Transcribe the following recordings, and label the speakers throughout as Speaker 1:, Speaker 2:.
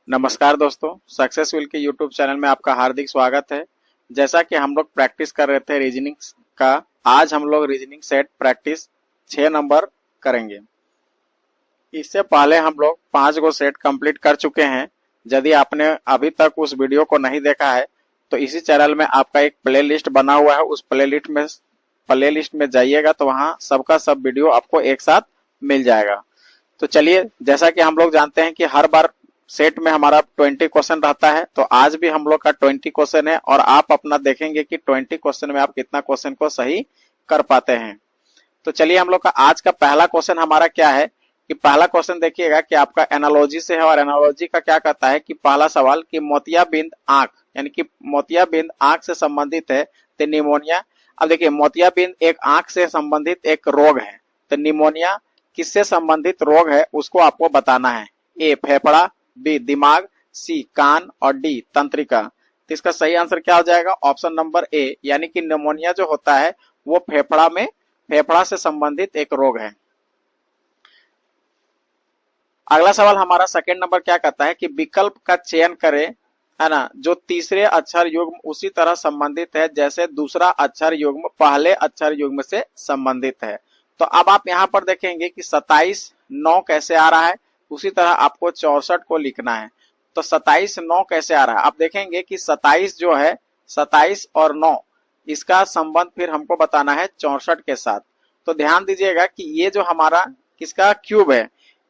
Speaker 1: नमस्कार दोस्तों, सक्सेसफुल के यूट्यूब चैनल में आपका हार्दिक स्वागत है। जैसा कि हम लोग प्रैक्टिस कर रहे थे रीजनिंग का, आज हम लोग रीजनिंग सेट प्रैक्टिस 6 नंबर करेंगे। इससे पहले हम लोग 5 गो सेट कंप्लीट कर चुके हैं। यदि आपने अभी तक उस वीडियो को नहीं देखा है तो इसी चैनल में आपका एक प्ले लिस्ट बना हुआ है। उस प्ले लिस्ट में जाइएगा तो वहां सबका सब वीडियो आपको एक साथ मिल जाएगा। तो चलिए, जैसा कि हम लोग जानते हैं कि हर बार सेट में हमारा 20 क्वेश्चन रहता है, तो आज भी हम लोग का 20 क्वेश्चन है और आप अपना देखेंगे कि 20 क्वेश्चन में आप कितना क्वेश्चन को सही कर पाते हैं। तो चलिए, हम लोग का आज का पहला क्वेश्चन हमारा क्या है कि पहला क्वेश्चन देखिएगा कि आपका एनालॉजी से है। और एनालॉजी का क्या कहता है कि पहला सवाल कि मोतियाबिंद आंख, यानी कि मोतियाबिंद आंख से संबंधित है तो निमोनिया। अब देखिए, मोतियाबिंद एक आंख से संबंधित एक रोग है, तो निमोनिया किससे संबंधित रोग है उसको आपको बताना है। ए फेफड़ा, बी दिमाग, सी कान और डी तंत्रिका। तो इसका सही आंसर क्या हो जाएगा? ऑप्शन नंबर ए, यानी कि निमोनिया जो होता है वो फेफड़ा से संबंधित एक रोग है। अगला सवाल हमारा सेकंड नंबर क्या कहता है कि विकल्प का चयन करें, है ना, जो तीसरे अक्षर युग्म उसी तरह संबंधित है जैसे दूसरा अक्षर युग्म पहले अक्षर युग्म से संबंधित है। तो अब आप यहाँ पर देखेंगे कि 27 9 कैसे आ रहा है, उसी तरह आपको 64 को लिखना है। तो 27 9 कैसे आ रहा है? आप देखेंगे कि 27 जो है, 27 और 9 इसका संबंध फिर हमको बताना है 64 के साथ। तो ध्यान दीजिएगा कि ये जो हमारा किसका क्यूब है,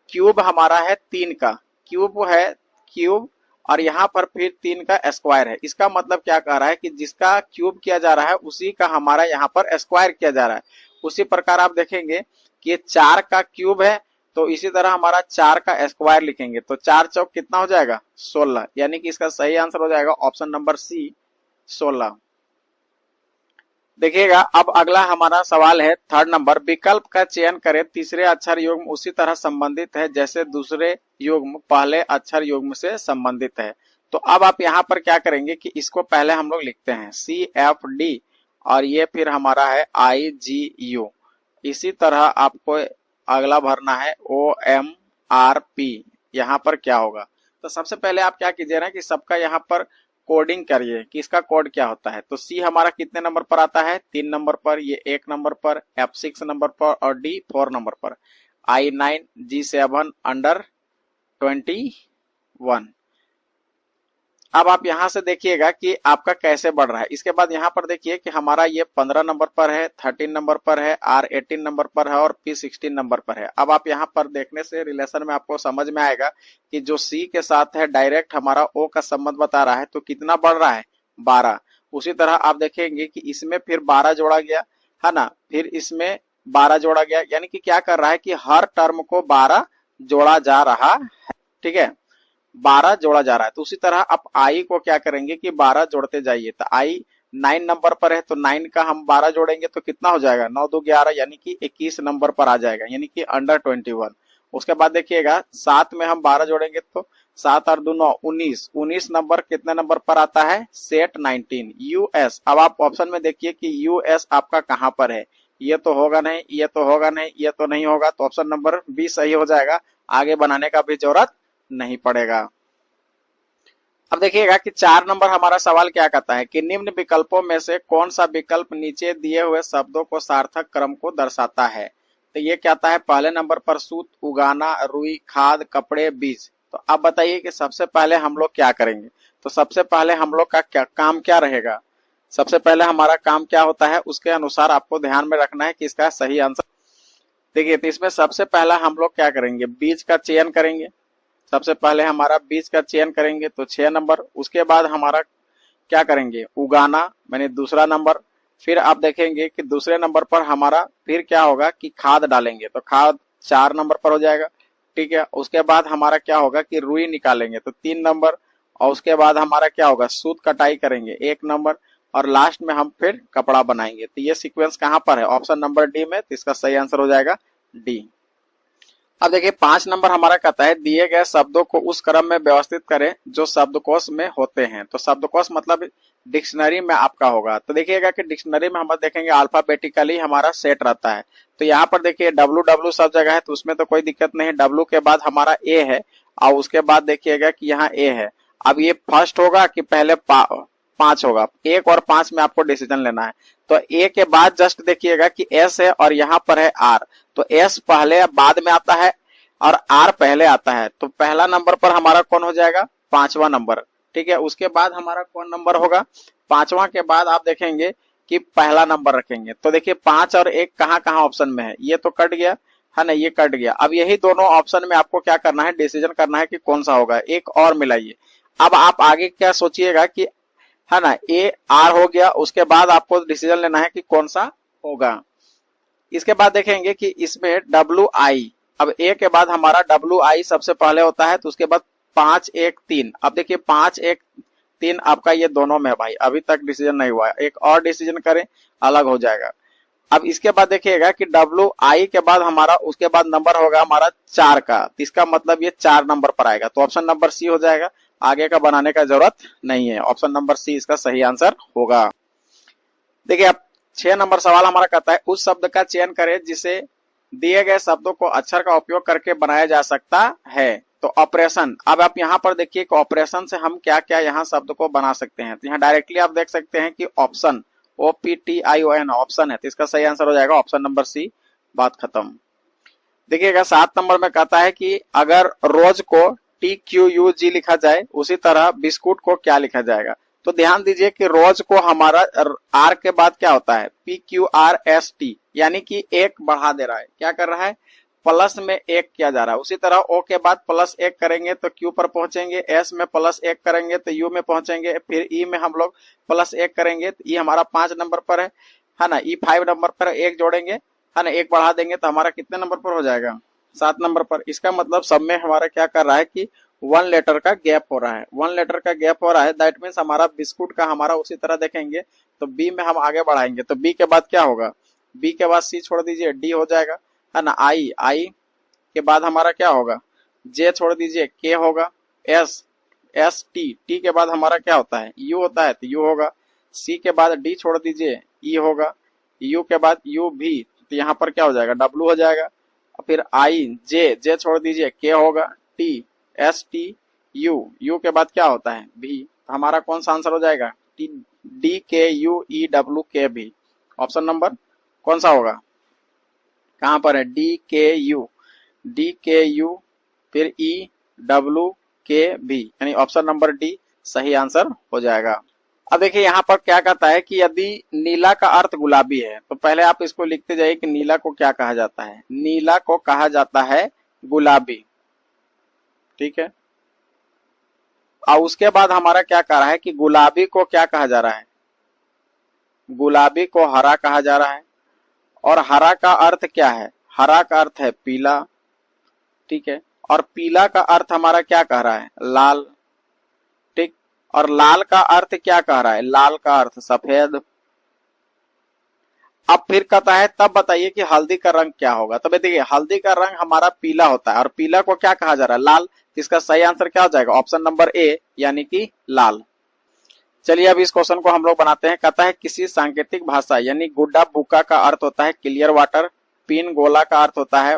Speaker 1: क्यूब हमारा है 3 का, क्यूब है क्यूब, और यहाँ पर फिर 3 का स्क्वायर है। इसका मतलब क्या कह रहा है कि जिसका क्यूब किया जा रहा है उसी का हमारा यहाँ पर स्क्वायर किया जा रहा है। उसी प्रकार आप देखेंगे कि ये 4 का क्यूब है, तो इसी तरह हमारा 4 का स्क्वायर लिखेंगे तो 4 चौक कितना हो जाएगा? 16, यानी कि इसका सही आंसर हो जाएगा ऑप्शन नंबर सी 16। देखिएगा, अब अगला हमारा सवाल है थर्ड नंबर, विकल्प का चयन करें तीसरे अक्षर युग्म उसी तरह संबंधित है जैसे दूसरे युग्म पहले अक्षर युग्म से संबंधित है। तो अब आप यहाँ पर क्या करेंगे कि इसको पहले हम लोग लिखते हैं CFD और ये फिर हमारा है IGU। इसी तरह आपको अगला भरना है OMRP। यहाँ पर क्या होगा? तो सबसे पहले आप क्या कीजिए ना कि सबका यहाँ पर कोडिंग करिए कि इसका कोड क्या होता है। तो सी हमारा कितने नंबर पर आता है? 3 नंबर पर, ये 1 नंबर पर, F6 नंबर पर और D 4 नंबर पर, I9 G7 अंडर 21। अब आप यहां से देखिएगा कि आपका कैसे बढ़ रहा है। इसके बाद यहाँ पर देखिए कि हमारा ये 15 नंबर पर है, 13 नंबर पर है, R18 नंबर पर है और P16 नंबर पर है। अब आप यहाँ पर देखने से रिलेशन में आपको समझ में आएगा कि जो C के साथ है डायरेक्ट हमारा O का संबंध बता रहा है, तो कितना बढ़ रहा है? 12। उसी तरह आप देखेंगे कि इसमें फिर 12 जोड़ा गया है ना, फिर इसमें 12 जोड़ा गया, यानी कि क्या कर रहा है कि हर टर्म को 12 जोड़ा जा रहा है। ठीक है, 12 जोड़ा जा रहा है। तो उसी तरह आप आई को क्या करेंगे कि 12 जोड़ते जाइए। तो आई 9 नंबर पर है, तो 9 का हम 12 जोड़ेंगे तो कितना हो जाएगा? 9 2 11, यानी कि 21 नंबर पर आ जाएगा, यानी कि अंडर 21। उसके बाद देखिएगा 7 में हम 12 जोड़ेंगे तो 7 और 2 9, 19। 19 नंबर कितने नंबर पर आता है? Set 19 US। अब आप ऑप्शन में देखिए कि US आपका कहां पर है। ये तो होगा नहीं, ये तो होगा नहीं, ये तो नहीं होगा, तो ऑप्शन नंबर बी सही हो जाएगा। आगे बनाने का भी जरूरत नहीं पड़ेगा। अब देखिएगा कि 4 नंबर हमारा सवाल क्या कहता है कि निम्न विकल्पों में से कौन सा विकल्प नीचे दिए हुए शब्दों को सार्थक क्रम को दर्शाता है। तो ये कहता है पहले नंबर पर सूत, उगाना, रुई, खाद, कपड़े, बीज। तो अब बताइए कि सबसे पहले हम लोग क्या करेंगे। तो सबसे पहले हम लोग का काम क्या रहेगा? सबसे पहले हमारा काम क्या होता है उसके अनुसार आपको ध्यान में रखना है कि इसका सही आंसर। देखिए, तो इसमें सबसे पहला हम लोग क्या करेंगे? बीज का चयन करेंगे। सबसे पहले हमारा बीज का चयन करेंगे तो 6 नंबर। उसके बाद हमारा क्या करेंगे? उगाना, मैंने दूसरा नंबर। फिर आप देखेंगे कि दूसरे नंबर पर हमारा फिर क्या होगा कि खाद डालेंगे, तो खाद 4 नंबर पर हो जाएगा। ठीक है, उसके बाद हमारा क्या होगा कि रुई निकालेंगे तो 3 नंबर। और उसके बाद हमारा क्या होगा? सूत कटाई करेंगे 1 नंबर। और लास्ट में हम फिर कपड़ा बनाएंगे। तो ये सीक्वेंस कहां पर है? ऑप्शन नंबर डी में। तो इसका सही आंसर हो जाएगा डी। अब देखिए 5 नंबर हमारा कहता है दिए गए शब्दों को उस क्रम में व्यवस्थित करें जो शब्दकोश में होते हैं। तो शब्दकोश मतलब डिक्शनरी में आपका होगा। तो देखिएगा कि डिक्शनरी में हम देखेंगे अल्फाबेटिकली हमारा सेट रहता है। तो यहाँ पर देखिए WW सब जगह है, तो उसमें तो कोई दिक्कत नहीं। W के बाद हमारा A है और उसके बाद देखिएगा कि यहाँ ए है। अब ये फर्स्ट होगा कि पहले 5 होगा, 1 और 5 में आपको डिसीजन लेना है। तो ए के बाद जस्ट देखिएगा कि एस है और यहाँ पर है आर, तो एस पहले बाद में आता है और आर पहले आता है। तो पहला नंबर पर हमारा कौन हो जाएगा, 5वां नंबर, ठीक है। उसके बाद हमारा कौन नंबर होगा, 5वां के बाद आप देखेंगे कि पहला नंबर रखेंगे। तो देखिए 5 और 1 कहाँ कहाँ ऑप्शन में है, ये तो कट गया है ना, ये कट गया। अब यही दोनों ऑप्शन में आपको क्या करना है, डिसीजन करना है कि कौन सा होगा। एक और मिलाइए। अब आप आगे क्या सोचिएगा कि है ना, ए आर हो गया, उसके बाद आपको डिसीजन लेना है कि कौन सा होगा। इसके बाद देखेंगे कि इसमें डब्ल्यू आई, अब ए के बाद हमारा डब्ल्यू आई सबसे पहले होता है, तो उसके बाद 5 1 3। अब देखिए 5 1 3 आपका ये दोनों में है भाई, अभी तक डिसीजन नहीं हुआ है, एक और डिसीजन करें अलग हो जाएगा। अब इसके बाद देखिएगा कि डब्ल्यू आई के बाद हमारा उसके बाद नंबर होगा हमारा 4 का, इसका मतलब ये 4 नंबर पर आएगा, तो ऑप्शन नंबर सी हो जाएगा। आगे का बनाने का जरूरत नहीं है, ऑप्शन नंबर सी इसका सही आंसर होगा। देखिए अब 6 नंबर सवाल हमारा कहता है उस शब्द का चयन करें जिसे दिए गए शब्दों को अक्षर का उपयोग करके बनाया जा सकता है। तो ऑपरेशन, अब आप यहाँ पर देखिए कि ऑपरेशन से हम क्या क्या यहाँ शब्द को बना सकते हैं। तो यहाँ डायरेक्टली आप देख सकते हैं कि ऑप्शन, OPTION ऑप्शन है, तो इसका सही आंसर हो जाएगा ऑप्शन नंबर सी। बात खत्म। देखिएगा 7 नंबर में कहता है कि अगर रोज को TQUG लिखा जाए उसी तरह बिस्कुट को क्या लिखा जाएगा। तो ध्यान दीजिए कि रोज को हमारा आर के बाद क्या होता है, PQRST, यानी कि एक बढ़ा दे रहा है, क्या कर रहा है, प्लस में एक किया जा रहा है। उसी तरह ओ के बाद प्लस एक करेंगे तो क्यू पर पहुंचेंगे, एस में प्लस एक करेंगे तो यू में पहुंचेंगे, फिर ई में हम लोग प्लस एक करेंगे तो ई हमारा 5 नंबर पर है ना, ई 5 नंबर पर एक जोड़ेंगे है ना, एक बढ़ा देंगे तो हमारा कितने नंबर पर हो जाएगा, 7 नंबर पर। इसका मतलब सब में हमारा क्या कर रहा है कि 1 लेटर का गैप हो रहा है, 1 लेटर का गैप हो रहा है। दैट मीन्स हमारा बिस्कुट का हमारा उसी तरह देखेंगे तो बी में हम आगे बढ़ाएंगे, तो बी के बाद क्या होगा, बी के बाद सी छोड़ दीजिए, डी हो जाएगा है ना, आई के बाद हमारा क्या होगा, जे छोड़ दीजिए, के होगा, एस टी के बाद हमारा क्या होता है, यू होता है तो यू होगा, सी के बाद डी छोड़ दीजिए, ई होगा, यू के बाद यू भी, तो यहाँ पर क्या हो जाएगा, डब्ल्यू हो जाएगा। फिर आई, जे छोड़ दीजिए, के होगा, टी एस टी यू के बाद क्या होता है, भी, तो हमारा कौन सा आंसर हो जाएगा, DKUEWK। ऑप्शन नंबर कौन सा होगा, कहां पर है, DKU फिर EWKB, यानी ऑप्शन नंबर डी सही आंसर हो जाएगा। अब देखिए यहाँ पर क्या कहता है कि यदि नीला का अर्थ गुलाबी है, तो पहले आप इसको लिखते जाइए कि नीला को क्या कहा जाता है, नीला को कहा जाता है गुलाबी, ठीक है। और उसके बाद हमारा क्या कह रहा है कि गुलाबी को क्या कहा जा रहा है, गुलाबी को हरा कहा जा रहा है। और हरा का अर्थ क्या है, हरा का अर्थ है पीला, ठीक है। और पीला का अर्थ हमारा क्या कह रहा है, लाल, ठीक। और लाल का अर्थ क्या कह रहा है, लाल का अर्थ सफेद। अब फिर कहता है तब बताइए कि हल्दी का रंग क्या होगा। तो देखिए हल्दी का रंग हमारा पीला होता है और पीला को क्या कहा जा रहा है, लाल। इसका सही आंसर क्या हो जाएगा, ऑप्शन नंबर ए यानी कि लाल। चलिए अब इस क्वेश्चन को हम लोग बनाते हैं। कहता है किसी सांकेतिक भाषा यानी गुड्डा बुक्का का अर्थ होता है क्लियर वाटर, पिन गोला का अर्थ होता है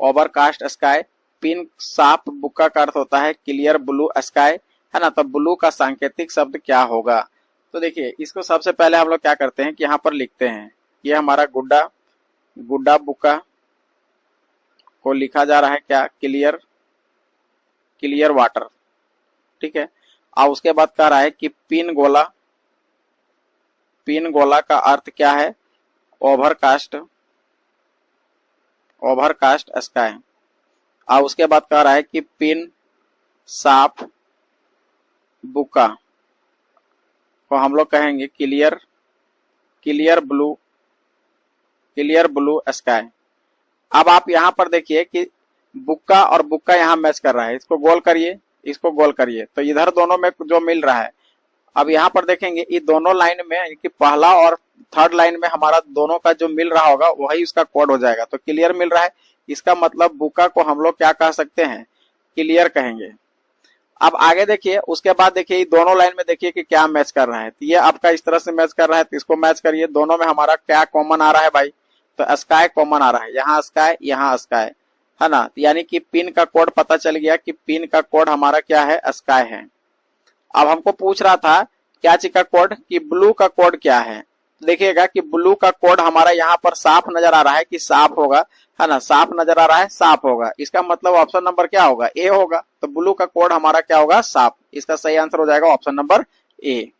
Speaker 1: ओवरकास्ट स्काई, पिन साफ बुक्का का अर्थ होता है क्लियर ब्लू स्काई, है ना। तो ब्लू का सांकेतिक शब्द क्या होगा। तो देखिए इसको सबसे पहले हम लोग क्या करते हैं कि यहाँ पर लिखते हैं, ये हमारा गुड्डा बुक्का को लिखा जा रहा है क्या, क्लियर वाटर, ठीक है। और उसके बाद कह रहा है कि पिन गोला का अर्थ क्या है, ओवरकास्ट स्काई। और उसके बाद कह रहा है कि पिन साफ बुक्का को हम लोग कहेंगे क्लियर ब्लू स्काई। अब आप यहाँ पर देखिए कि बुक्का और बुक्का यहाँ मैच कर रहा है, इसको गोल करिए, इसको गोल करिए, तो इधर दोनों में जो मिल रहा है। अब यहाँ पर देखेंगे ये दोनों लाइन में कि पहला और थर्ड लाइन में हमारा दोनों का जो मिल रहा होगा वही उसका कोड हो जाएगा। तो क्लियर मिल रहा है, इसका मतलब बुक्का को हम लोग क्या कह सकते हैं, क्लियर कहेंगे। अब आगे देखिए, उसके बाद देखिए दोनों लाइन में देखिए कि क्या मैच कर रहा है। तो ये आपका इस तरह से मैच कर रहा है, तो इसको मैच करिए। दोनों में हमारा क्या कॉमन आ रहा है भाई, तो स्काई कॉमन आ रहा है, यहाँ स्काई यहाँ स्काई। है ना, यानी कि पिन का कोड पता चल गया कि पिन का कोड हमारा क्या है, स्काई है। अब हमको पूछ रहा था क्या चीज का कोड, कि ब्लू का कोड क्या है। देखिएगा कि ब्लू का कोड हमारा यहाँ पर साफ नजर आ रहा है कि साफ होगा, है ना, साफ नजर आ रहा है, साफ होगा। इसका मतलब ऑप्शन नंबर क्या होगा, ए होगा। तो ब्लू का कोड हमारा क्या होगा, साफ। इसका सही आंसर हो जाएगा ऑप्शन नंबर ए।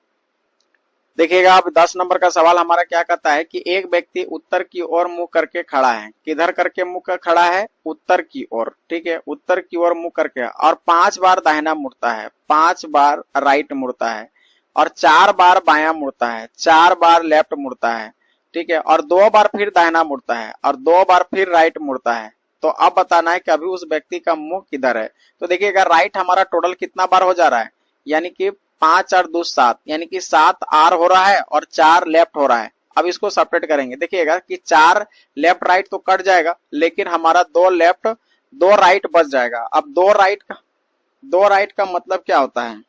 Speaker 1: देखिएगा अब 10 नंबर का सवाल हमारा क्या कहता है कि एक व्यक्ति उत्तर की ओर मुंह करके खड़ा है। किधर करके मुंह कर खड़ा है, उत्तर की ओर, ठीक है, उत्तर की ओर मुंह करके, और 5 बार दाहिना मुड़ता है, 5 बार राइट मुड़ता है, और 4 बार बायां मुड़ता है, 4 बार लेफ्ट मुड़ता है, ठीक है, और 2 बार फिर दाहिना मुड़ता है, और 2 बार फिर राइट मुड़ता है। तो अब बताना है कि अभी उस व्यक्ति का मुंह किधर है। तो देखिएगा राइट हमारा टोटल कितना बार हो जा रहा है, यानी कि 5 और 2 7, यानी कि 7 आर हो रहा है और 4 लेफ्ट हो रहा है। अब इसको सेपरेट करेंगे, देखिएगा कि 4 लेफ्ट राइट तो कट जाएगा, लेकिन हमारा 2 लेफ्ट 2 राइट बच जाएगा। अब 2 राइट का मतलब क्या होता है,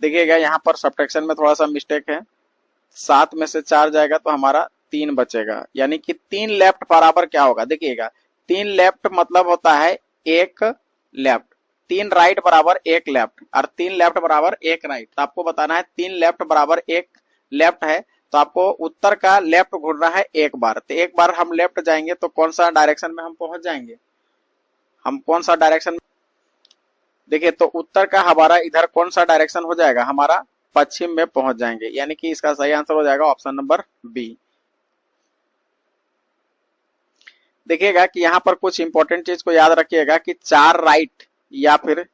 Speaker 1: देखिएगा यहाँ पर सब्ट्रैक्शन में थोड़ा सा मिस्टेक है। 7 में से 4 जाएगा तो हमारा 3 बचेगा, यानी कि 3 लेफ्ट बराबर क्या होगा, देखिएगा 3 लेफ्ट मतलब होता है 1 लेफ्ट, 3 राइट बराबर 1 लेफ्ट, और 3 लेफ्ट बराबर 1 राइट। तो आपको बताना है 3 लेफ्ट बराबर 1 लेफ्ट है, तो आपको उत्तर का लेफ्ट घूरना है 1 बार। तो 1 बार हम लेफ्ट जाएंगे तो कौन सा डायरेक्शन में हम पहुंच जाएंगे, हम कौन सा डायरेक्शन में, देखिए तो उत्तर का हमारा इधर कौन सा डायरेक्शन हो जाएगा, हमारा पश्चिम में पहुंच जाएंगे, यानी कि इसका सही आंसर हो जाएगा ऑप्शन नंबर बी। देखिएगा कि यहाँ पर कुछ इंपॉर्टेंट चीज को याद रखिएगा कि 4 राइट या फिर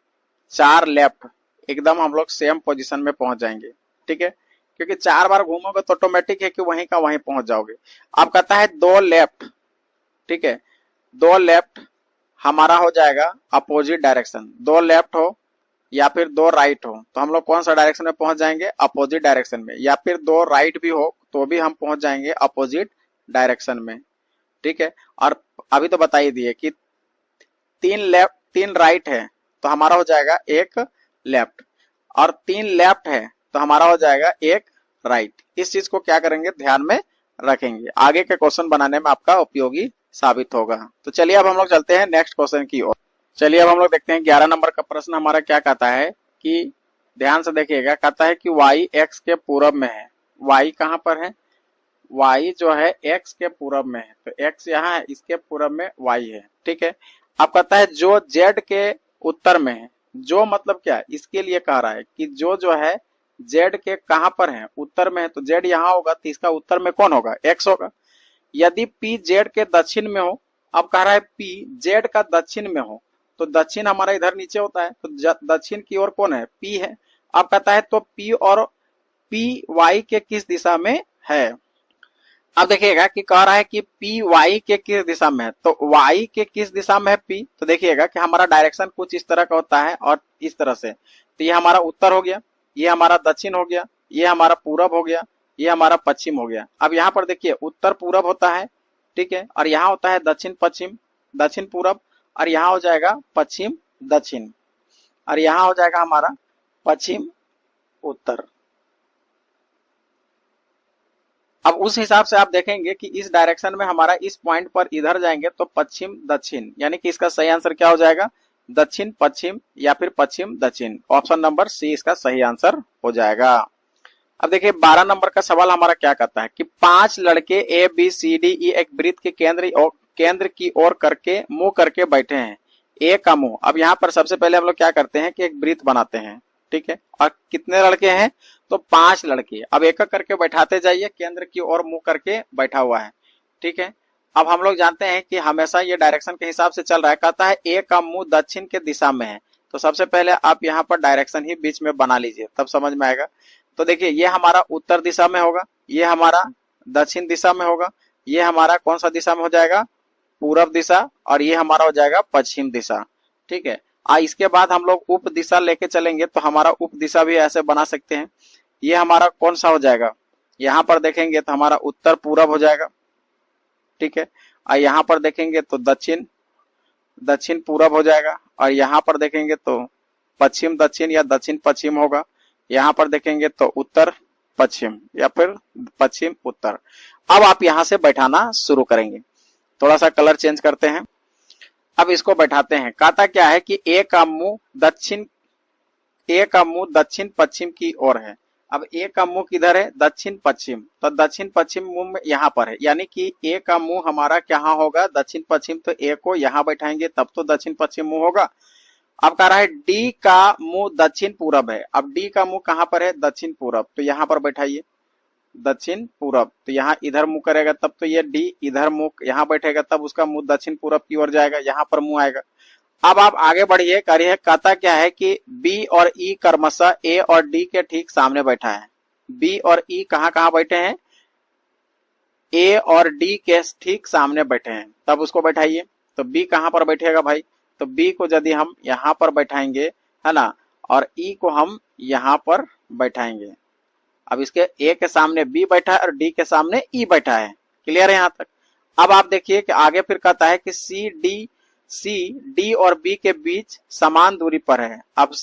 Speaker 1: 4 लेफ्ट एकदम हम लोग सेम पोजीशन में पहुंच जाएंगे, ठीक है, क्योंकि 4 बार घूमोगे तो ऑटोमेटिक है कि वहीं का वहीं पहुंच जाओगे। अब कहता है 2 लेफ्ट, ठीक है, 2 लेफ्ट हमारा हो जाएगा अपोजिट डायरेक्शन, 2 लेफ्ट हो या फिर 2 राइट हो तो हम लोग कौन सा डायरेक्शन में पहुंच जाएंगे, अपोजिट डायरेक्शन में, या फिर 2 राइट भी हो तो भी हम पहुंच जाएंगे अपोजिट डायरेक्शन में, ठीक है। और अभी तो बता ही दिए कि 3 लेफ्ट 3 राइट है तो हमारा हो जाएगा 1 लेफ्ट, और 3 लेफ्ट है तो हमारा हो जाएगा 1 राइट। इस चीज को क्या करेंगे, ध्यान में रखेंगे, आगे के क्वेश्चन बनाने में आपका उपयोगी साबित होगा। तो चलिए अब हम लोग चलते हैं नेक्स्ट क्वेश्चन की ओर। चलिए अब हम लोग देखते हैं 11 नंबर का प्रश्न हमारा क्या कहता है कि ध्यान से देखिएगा, कहता है कि y x के पूरब में है। y कहां पर है, y जो है x के पूरब में है, तो x यहाँ है, इसके पूरब में y है, ठीक है। अब कहता है जो z के उत्तर में है, जो मतलब क्या है, इसके लिए कह रहा है कि जो है z के कहां पर है, उत्तर में है, तो z यहाँ होगा तो इसका उत्तर में कौन होगा, x होगा। यदि p z के दक्षिण में हो, अब कह रहा है p z का दक्षिण में हो, तो दक्षिण हमारा इधर नीचे होता है, तो दक्षिण की ओर कौन है, p है। अब कहता है तो p और p y के किस दिशा में है। अब देखिएगा कि कह रहा है कि p y के किस दिशा में है, तो y के किस दिशा में है p, तो देखिएगा कि हमारा डायरेक्शन कुछ इस तरह का होता है और इस तरह से, तो ये हमारा उत्तर हो गया, ये हमारा दक्षिण हो गया, ये हमारा पूरब हो गया, ये हमारा पश्चिम हो गया। अब यहाँ पर देखिए उत्तर पूरब होता है, ठीक है, और यहाँ होता है दक्षिण पश्चिम, दक्षिण पूरब, और यहाँ हो जाएगा पश्चिम दक्षिण, और यहाँ हो जाएगा हमारा पश्चिम उत्तर। अब उस हिसाब से आप देखेंगे कि इस डायरेक्शन में हमारा इस पॉइंट पर इधर जाएंगे तो पश्चिम दक्षिण, यानी कि इसका सही आंसर क्या हो जाएगा, दक्षिण पश्चिम या फिर पश्चिम दक्षिण। ऑप्शन नंबर सी इसका सही आंसर हो जाएगा। अब देखिए 12 नंबर का सवाल हमारा क्या कहता है कि 5 लड़के A B C D E एक वृत्त के केंद्र की ओर करके मुंह करके बैठे हैं, ए का मुंह। अब यहाँ पर सबसे पहले हम लोग क्या करते हैं कि एक वृत्त बनाते हैं, ठीक है, और कितने लड़के हैं, तो 5 लड़के। अब एक एक करके बैठाते जाइए, केंद्र की ओर मुंह करके बैठा हुआ है, ठीक है। अब हम लोग जानते हैं कि हमेशा ये डायरेक्शन के हिसाब से चल रहा है, कहता है ए का मुंह दक्षिण के दिशा में है, तो सबसे पहले आप यहाँ पर डायरेक्शन ही बीच में बना लीजिए तब समझ में आएगा। तो देखिए ये हमारा उत्तर दिशा में होगा, ये हमारा दक्षिण दिशा में होगा, ये हमारा कौन सा दिशा में हो जाएगा, पूरब दिशा, और ये हमारा हो जाएगा पश्चिम दिशा, ठीक है। इसके बाद हम लोग उप दिशा लेके चलेंगे तो हमारा उप दिशा भी ऐसे बना सकते हैं। ये हमारा कौन सा हो जाएगा, यहाँ पर देखेंगे तो हमारा उत्तर पूरब हो जाएगा, ठीक है, और यहाँ पर देखेंगे तो दक्षिण पूरब हो जाएगा, और यहाँ पर देखेंगे तो पश्चिम दक्षिण या दक्षिण पश्चिम होगा, यहाँ पर देखेंगे तो उत्तर पश्चिम या फिर पश्चिम उत्तर। अब आप यहां से बैठाना शुरू करेंगे। थोड़ा सा कलर चेंज करते हैं। अब इसको बैठाते हैं। कहता क्या है कि ए का मुंह दक्षिण पश्चिम की ओर है। अब ए का मुंह किधर है? दक्षिण पश्चिम। तो दक्षिण पश्चिम मुंह में यहाँ पर है, यानी कि ए का मुंह हमारा कहाँ होगा? दक्षिण पश्चिम। तो ए को यहाँ बैठाएंगे तब तो दक्षिण पश्चिम मुंह होगा। अब कह रहा है डी का मुंह दक्षिण पूरब है। अब डी का मुंह कहाँ पर है? दक्षिण पूरब। तो यहाँ पर बैठाइए दक्षिण पूरब। तो यहाँ इधर मुंह करेगा तब तो ये डी इधर मुंह यहाँ बैठेगा, तब उसका मुंह दक्षिण पूरब की ओर जाएगा, यहाँ पर मुंह आएगा। अब आप आगे बढ़िए, करिए। कहता क्या है कि बी और ई क्रमशः ए और डी के ठीक सामने बैठा है। बी और ई कहाँ कहाँ बैठे हैं? ए और डी के ठीक सामने बैठे हैं, तब उसको बैठाइए। तो बी कहाँ पर बैठेगा भाई? तो बी को यदि हम यहाँ पर बैठाएंगे, है ना, और ई को हम यहाँ पर बैठाएंगे। अब इसके ए के सामने बी बैठा है और डी के सामने ई बैठा है। क्लियर है यहाँ तक? अब आप देखिए कि आगे फिर कहता है कि सी डी और बी के बीच समान दूरी पर है। अब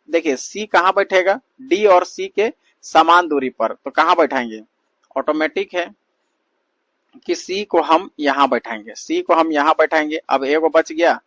Speaker 1: देखिए सी कहाँ बैठेगा? डी और सी के समान दूरी पर। तो कहाँ बैठाएंगे? ऑटोमेटिक है कि सी को हम यहाँ बैठाएंगे। सी को हम यहाँ बैठाएंगे। अब ए को बच गया।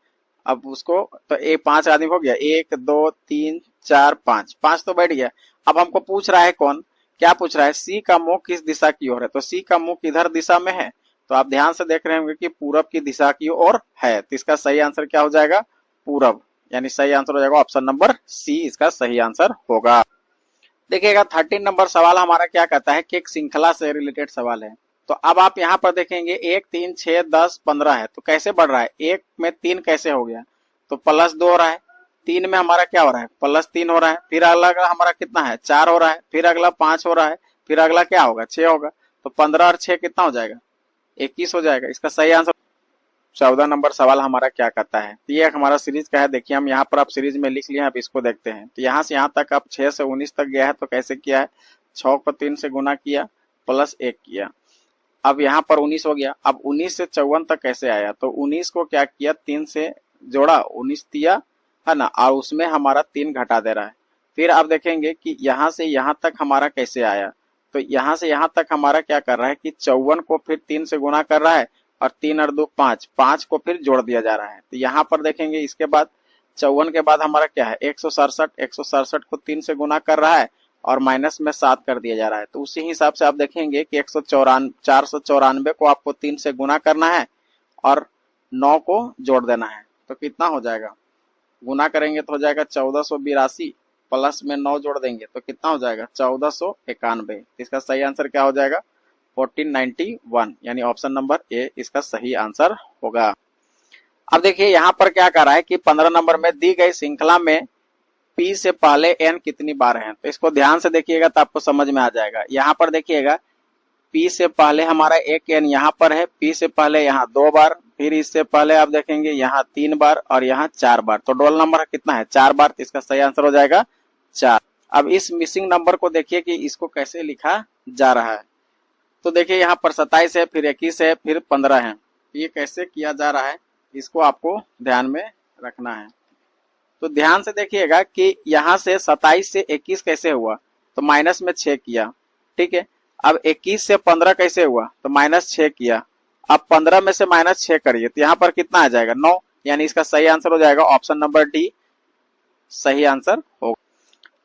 Speaker 1: अब उसको तो ए 5 आदमी हो गया, 1 2 3 4 5 तो बैठ गया। अब हमको पूछ रहा है कौन, क्या पूछ रहा है? सी का मुंह किस दिशा की ओर है? तो सी का मुंह किधर दिशा में है? तो आप ध्यान से देख रहे होंगे कि पूरब की दिशा की ओर है। तो इसका सही आंसर क्या हो जाएगा? पूरब। यानी सही आंसर हो जाएगा ऑप्शन नंबर सी, इसका सही आंसर होगा। देखिएगा 13 नंबर सवाल हमारा क्या कहता है कि एक श्रृंखला से रिलेटेड सवाल है। तो अब आप यहाँ पर देखेंगे 1 3 6 10 15 है। तो कैसे बढ़ रहा है? 1 में 3 कैसे हो गया? तो +2 हो रहा है। 3 में हमारा क्या हो रहा है? +3 हो रहा है। फिर अगला हमारा कितना है? 4 हो रहा है। फिर अगला 5 हो रहा है। फिर अगला क्या होगा? 6 होगा। तो 15 और 6 कितना हो जाएगा? 21 हो जाएगा। इसका सही आंसर 14 नंबर सवाल हमारा क्या कहता है? तो ये हमारा सीरीज का है। देखिए हम यहाँ पर आप सीरीज में लिख लिए हैं, अब इसको देखते हैं। तो यहाँ से यहाँ तक आप 6 से 19 तक गया है। तो कैसे किया है? 6 को 3 से गुना किया +1 किया। अब यहाँ पर 19 हो गया। अब 19 से 54 तक कैसे आया? तो 19 को क्या किया? 3 से जोड़ा, 19 दिया, है ना, और उसमें हमारा 3 घटा दे रहा है। फिर आप देखेंगे कि यहाँ से यहाँ तक हमारा कैसे आया? तो यहाँ से यहाँ तक हमारा क्या कर रहा है कि 54 को फिर 3 से गुना कर रहा है और 3 और 2 5, 5 को फिर जोड़ दिया जा रहा है। तो यहाँ पर देखेंगे इसके बाद 54 के बाद हमारा क्या है? 167, 167 को 3 से गुना कर रहा है और माइनस में 7 कर दिया जा रहा है। तो उसी हिसाब से आप देखेंगे कि 494 को आपको 3 से गुना करना है और 9 को जोड़ देना है। तो कितना हो जाएगा? गुना करेंगे तो हो जाएगा 1482, प्लस में 9 जोड़ देंगे तो कितना हो जाएगा? 1491। इसका सही आंसर क्या हो जाएगा? 1491, यानी ऑप्शन नंबर ए इसका सही आंसर होगा। अब देखिए यहाँ पर क्या कर रहा है कि 15 नंबर में दी गई श्रृंखला में P से पहले N कितनी बार है? तो इसको ध्यान से देखिएगा तो आपको समझ में आ जाएगा। यहाँ पर देखिएगा P से पहले हमारा एक N यहाँ पर है, P से पहले यहाँ 2 बार, फिर इससे पहले आप देखेंगे यहाँ 3 बार और यहाँ 4 बार। तो डोल नंबर कितना है? 4 बार। तो इसका सही आंसर हो जाएगा 4। अब इस मिसिंग नंबर को देखिए कि इसको कैसे लिखा जा रहा है। तो देखिए यहाँ पर 27 है, फिर 21 है, फिर 15 है। ये कैसे किया जा रहा है इसको आपको ध्यान में रखना है। तो ध्यान से देखिएगा कि यहाँ से 27 से 21 कैसे हुआ? तो माइनस में 6 किया, ठीक है। अब 21 से 15 कैसे हुआ? तो -6 किया। अब 15 में से -6 करिए तो यहाँ पर कितना आ जाएगा? 9, यानी इसका सही आंसर हो जाएगा ऑप्शन नंबर डी, सही आंसर होगा।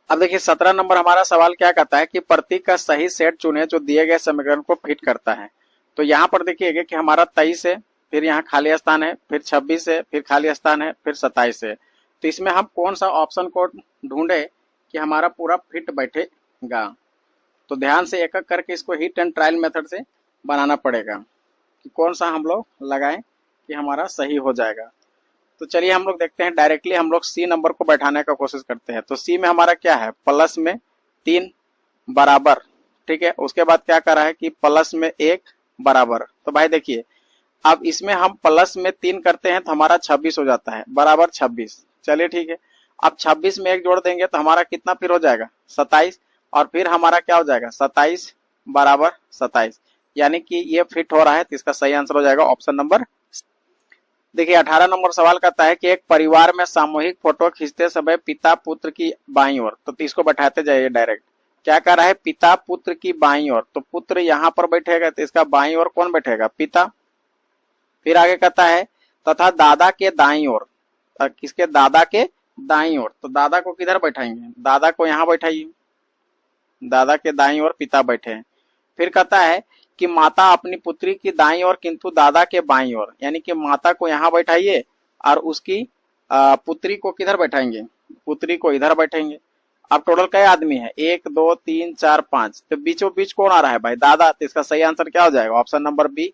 Speaker 1: अब देखिए 17 नंबर हमारा सवाल क्या कहता है कि प्रतीक का सही सेट चुने जो दिए गए समीकरण को फिट करता है। तो यहाँ पर देखिएगा कि हमारा 23 है, फिर यहाँ खाली स्थान है, फिर 26 है, फिर खाली स्थान है, फिर 27 है। तो इसमें हम कौन सा ऑप्शन को ढूंढे कि हमारा पूरा फिट बैठेगा? तो ध्यान से एक एक करके इसको हिट एंड ट्रायल मेथड से बनाना पड़ेगा कि कौन सा हम लोग लगाएं कि हमारा सही हो जाएगा। तो चलिए हम लोग देखते हैं, डायरेक्टली हम लोग सी नंबर को बैठाने का कोशिश करते हैं। तो सी में हमारा क्या है? प्लस में 3 बराबर, ठीक है। उसके बाद क्या कर रहा है कि प्लस में 1 बराबर। तो भाई देखिए अब इसमें हम प्लस में 3 करते हैं तो हमारा 26 हो जाता है, बराबर 26। चलिए ठीक है। अब 26 में 1 जोड़ देंगे तो हमारा कितना फिर हो जाएगा? 27। और फिर हमारा क्या हो जाएगा? 27 बराबर 27, यानी कि ये फिट हो रहा है। तो इसका सही आंसर हो जाएगा ऑप्शन नंबर। देखिए 18 नंबर सवाल कहता है कि एक परिवार में सामूहिक फोटो खींचते समय पिता पुत्र की बाईं ओर, तो इसको बैठाते जाइए डायरेक्ट। क्या कर रहा है, पिता पुत्र की बाईं ओर, तो पुत्र यहां पर बैठेगा तो इसका बाईं ओर कौन बैठेगा, पिता। फिर आगे कहता है तथा दादा के दाईं ओर, किसके, दादा के दाईं ओर, तो दादा को किधर बैठाएंगे, दादा को यहां बैठाइए, दादा के दाईं ओर पिता बैठे हैं। फिर कहता है कि माता अपनी पुत्री की दाईं ओर किंतु दादा के बाईं ओर, यानी कि माता को यहां बैठाइए और उसकी पुत्री को किधर बैठाएंगे, पुत्री को इधर बैठेंगे। अब टोटल कई आदमी है, 1 2 3 4 5, तो बीचों बीच कौन आ रहा है भाई, दादा, तो इसका सही आंसर क्या हो जाएगा, ऑप्शन नंबर बी।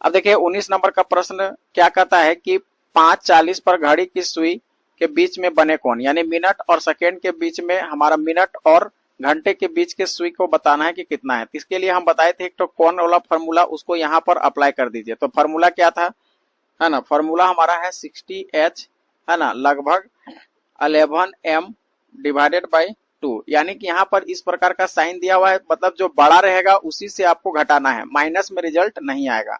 Speaker 1: अब देखिए 19 नंबर का प्रश्न क्या कहता है कि 5:40 पर घड़ी की सुई के बीच में बने कौन, यानी मिनट और सेकेंड के बीच में हमारा मिनट और घंटे के बीच के सुई को बताना है कि कितना है। तो इसके लिए हम बताए थे एक तो कौन वाला फॉर्मूला, उसको यहाँ पर अप्लाई कर दीजिए। तो फॉर्मूला क्या था, है ना, फॉर्मूला हमारा है 60H, है ना, लगभग 11M डिवाइडेड बाई 2, यानी कि यहाँ पर इस प्रकार का साइन दिया हुआ है, मतलब जो बड़ा रहेगा उसी से आपको घटाना है, माइनस में रिजल्ट नहीं आएगा।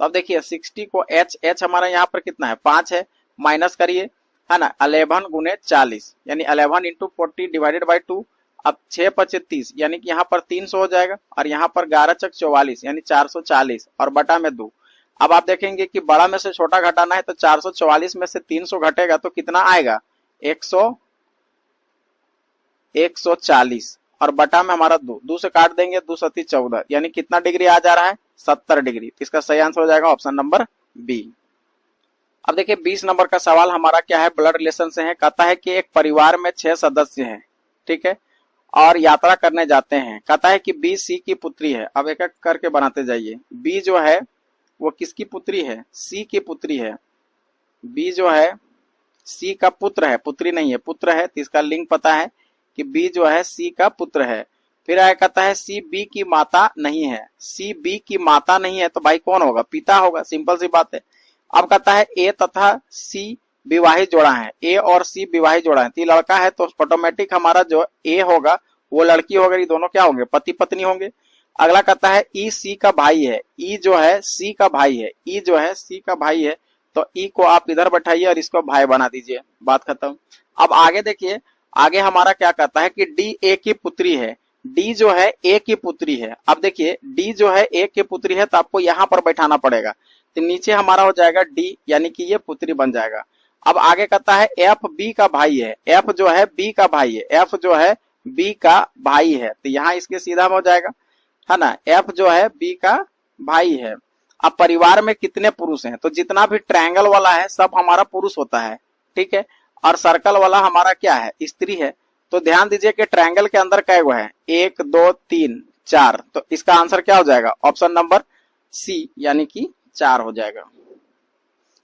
Speaker 1: तो अब देखिए 60 को H हमारा यहाँ पर कितना है, 5 है, माइनस करिए, है ना, 11 गुने 40, यानी 11 इंटू 40 डिवाइडेड बाई 2। अब 6 5 30, यानी कि यहाँ पर 300 हो जाएगा, और यहाँ पर 11 चक 44, यानी 440, और बटा में 2। अब आप देखेंगे कि बड़ा में से छोटा घटाना है, तो 444 में से 300 घटेगा तो कितना आएगा, 140, और बटा में हमारा 2 से काट देंगे, 2 सती 14, यानी कितना डिग्री आ जा रहा है, 70 डिग्री। इसका सही आंसर हो जाएगा ऑप्शन नंबर बी। अब देखिए 20 नंबर का सवाल हमारा क्या है, ब्लड रिलेशन से है। कहता है कि एक परिवार में 6 सदस्य हैं, ठीक है, और यात्रा करने जाते हैं। कहता है कि बी सी की पुत्री है। अब एक एक करके बनाते जाइए। बी जो है वो किसकी पुत्री है, सी की पुत्री है। बी जो है सी का पुत्र है, पुत्री नहीं है, पुत्र है, तो इसका लिंक पता है कि बी जो है सी का पुत्र है। फिर आया कहता है सी बी की माता नहीं है। सी बी की माता नहीं है तो भाई कौन होगा, पिता होगा, सिंपल सी बात है। अब कहता है ए तथा सी विवाहित जोड़ा है, ए और सी विवाहित जोड़ा है, तो लड़का है तो ऑटोमेटिक हमारा जो ए होगा वो लड़की होगा, ये दोनों क्या होंगे, पति पत्नी होंगे। अगला कहता है ई सी का भाई है, ई जो है सी का भाई है, ई जो है सी का भाई है, तो ई को आप इधर बैठाइए और इसको भाई बना दीजिए, बात खत्म। अब आगे देखिए, आगे हमारा क्या कहता है कि डी ए की पुत्री है, डी जो है ए की पुत्री है। अब देखिए डी जो है ए की पुत्री है तो आपको यहां पर बैठाना पड़ेगा, तो नीचे हमारा हो जाएगा डी, यानी कि ये पुत्री बन जाएगा। अब आगे कहता है एफ बी का भाई है, एफ जो है बी का भाई है, एफ जो है बी का भाई है, तो यहाँ इसके सीधा हो जाएगा, है ना, एफ जो है बी का भाई है। अब परिवार में कितने पुरुष हैं, तो जितना भी ट्रायंगल वाला है सब हमारा पुरुष होता है, ठीक है, और सर्कल वाला हमारा क्या है, स्त्री है। तो ध्यान दीजिए कि ट्रायंगल के अंदर क्या है, 1 2 3 4, तो इसका आंसर क्या हो जाएगा, ऑप्शन नंबर सी, यानी कि 4 हो जाएगा।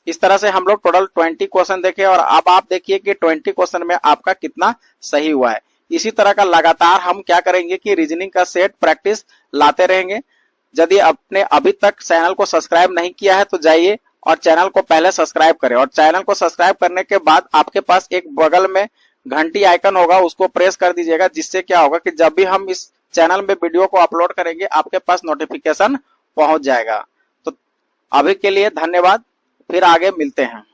Speaker 1: इस तरह से हम लोग टोटल 20 क्वेश्चन देखे, और अब आप देखिए कि 20 क्वेश्चन में आपका कितना सही हुआ है। इसी तरह का लगातार हम क्या करेंगे कि रीजनिंग का सेट प्रैक्टिस लाते रहेंगे। यदि आपने अभी तक चैनल को सब्सक्राइब नहीं किया है तो जाइए और चैनल को पहले सब्सक्राइब करें, और चैनल को सब्सक्राइब करने के बाद आपके पास एक बगल में घंटी आइकन होगा, उसको प्रेस कर दीजिएगा, जिससे क्या होगा कि जब भी हम इस चैनल में वीडियो को अपलोड करेंगे आपके पास नोटिफिकेशन पहुंच जाएगा। तो अभी के लिए धन्यवाद, फिर आगे मिलते हैं।